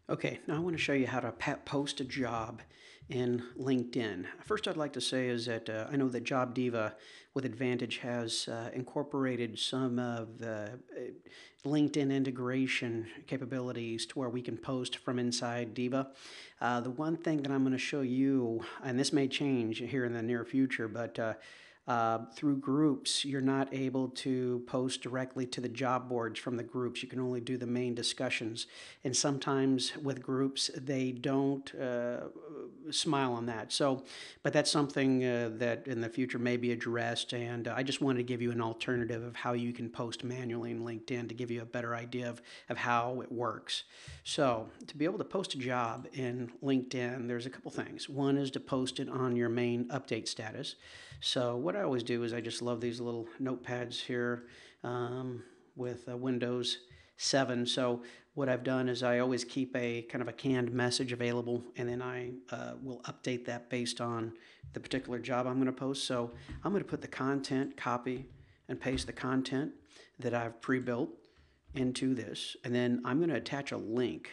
Okay, now I want to show you how to post a job in LinkedIn. First, I'd like to say is that I know that JobDiva with Advantage has incorporated some of the LinkedIn integration capabilities to where we can post from inside Diva. The one thing that I'm going to show you, and this may change here in the near future, but through groups, you're not able to post directly to the job boards from the groups. You can only do the main discussions. And sometimes with groups, they don't smile on that. So, but that's something that in the future may be addressed. And I just wanted to give you an alternative of how you can post manually in LinkedIn to give you a better idea of how it works. So, to be able to post a job in LinkedIn, there's a couple things. One is to post it on your main update status. So what I always do is I just love these little notepads here with Windows 7. So what I've done is I always keep a kind of a canned message available, and then I will update that based on the particular job I'm going to post. So I'm going to put the content, copy and paste the content that I've pre-built into this, and then I'm going to attach a link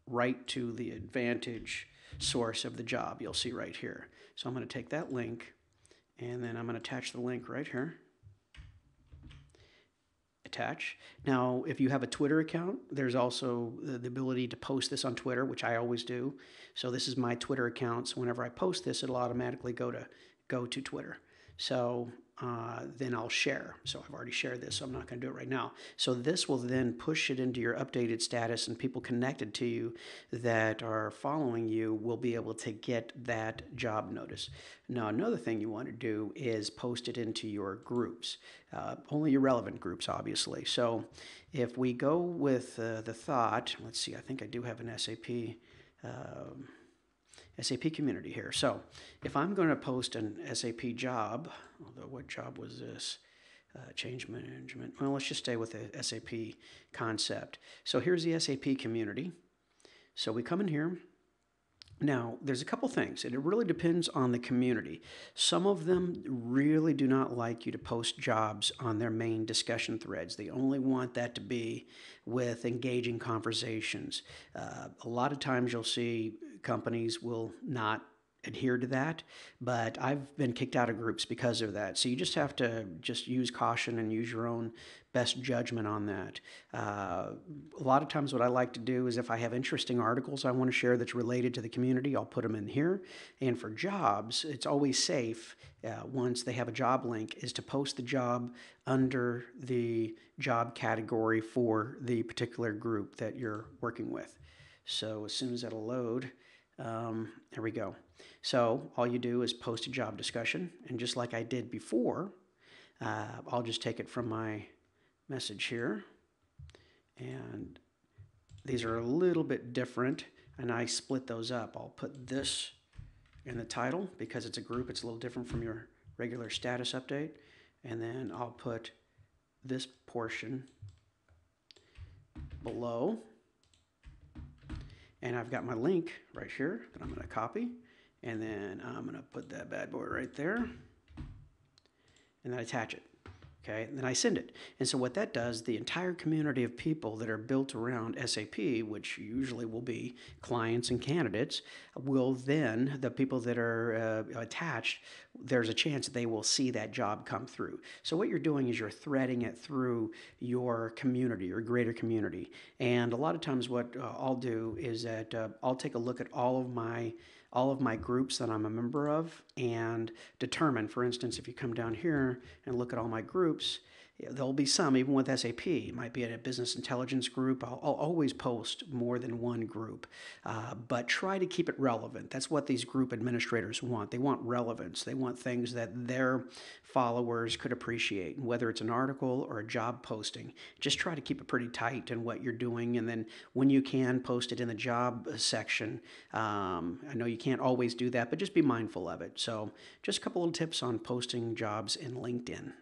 right to the Advantage source of the job you'll see right here. So I'm going to take that link, and then I'm going to attach the link right here. Attach. Now, if you have a Twitter account, there's also the ability to post this on Twitter, which I always do. So this is my Twitter account. So whenever I post this, it'll automatically go to Twitter. So then I'll share. So I've already shared this, so I'm not going to do it right now. So this will then push it into your updated status, and people connected to you that are following you will be able to get that job notice. Now, another thing you want to do is post it into your groups, only your relevant groups, obviously. So if we go with the thought, let's see, I think I do have an SAP community here. So if I'm going to post an SAP job, although what job was this? Change management. Well, let's just stay with the SAP concept. So here's the SAP community. So we come in here. Now, there's a couple things, and it really depends on the community. Some of them really do not like you to post jobs on their main discussion threads. They only want that to be with engaging conversations. A lot of times you'll see companies will not adhere to that, but I've been kicked out of groups because of that. So you just have to just use caution and use your own best judgment on that. A lot of times what I like to do is if I have interesting articles I want to share that's related to the community, I'll put them in here. And for jobs, it's always safe once they have a job link is to post the job under the job category for the particular group that you're working with. So as soon as that'll load, there we go. So all you do is post a job discussion, and just like I did before, I'll just take it from my message here, and these are a little bit different, and I split those up. I'll put this in the title because it's a group. It's a little different from your regular status update, and then I'll put this portion below. And I've got my link right here that I'm going to copy. And then I'm going to put that bad boy right there. And then attach it. Okay, and then I send it. And so what that does, the entire community of people that are built around SAP, which usually will be clients and candidates, will then, the people that are attached, there's a chance they will see that job come through. So what you're doing is you're threading it through your community, your greater community. And a lot of times what I'll do is that I'll take a look at all of my groups that I'm a member of and determine, for instance, if you come down here and look at all my groups, there'll be some, even with SAP, it might be a business intelligence group. I'll always post more than one group, but try to keep it relevant. That's what these group administrators want. They want relevance. They want things that their followers could appreciate, whether it's an article or a job posting. Just try to keep it pretty tight in what you're doing, and then when you can, post it in the job section. I know you can't always do that, but just be mindful of it. So just a couple little tips on posting jobs in LinkedIn.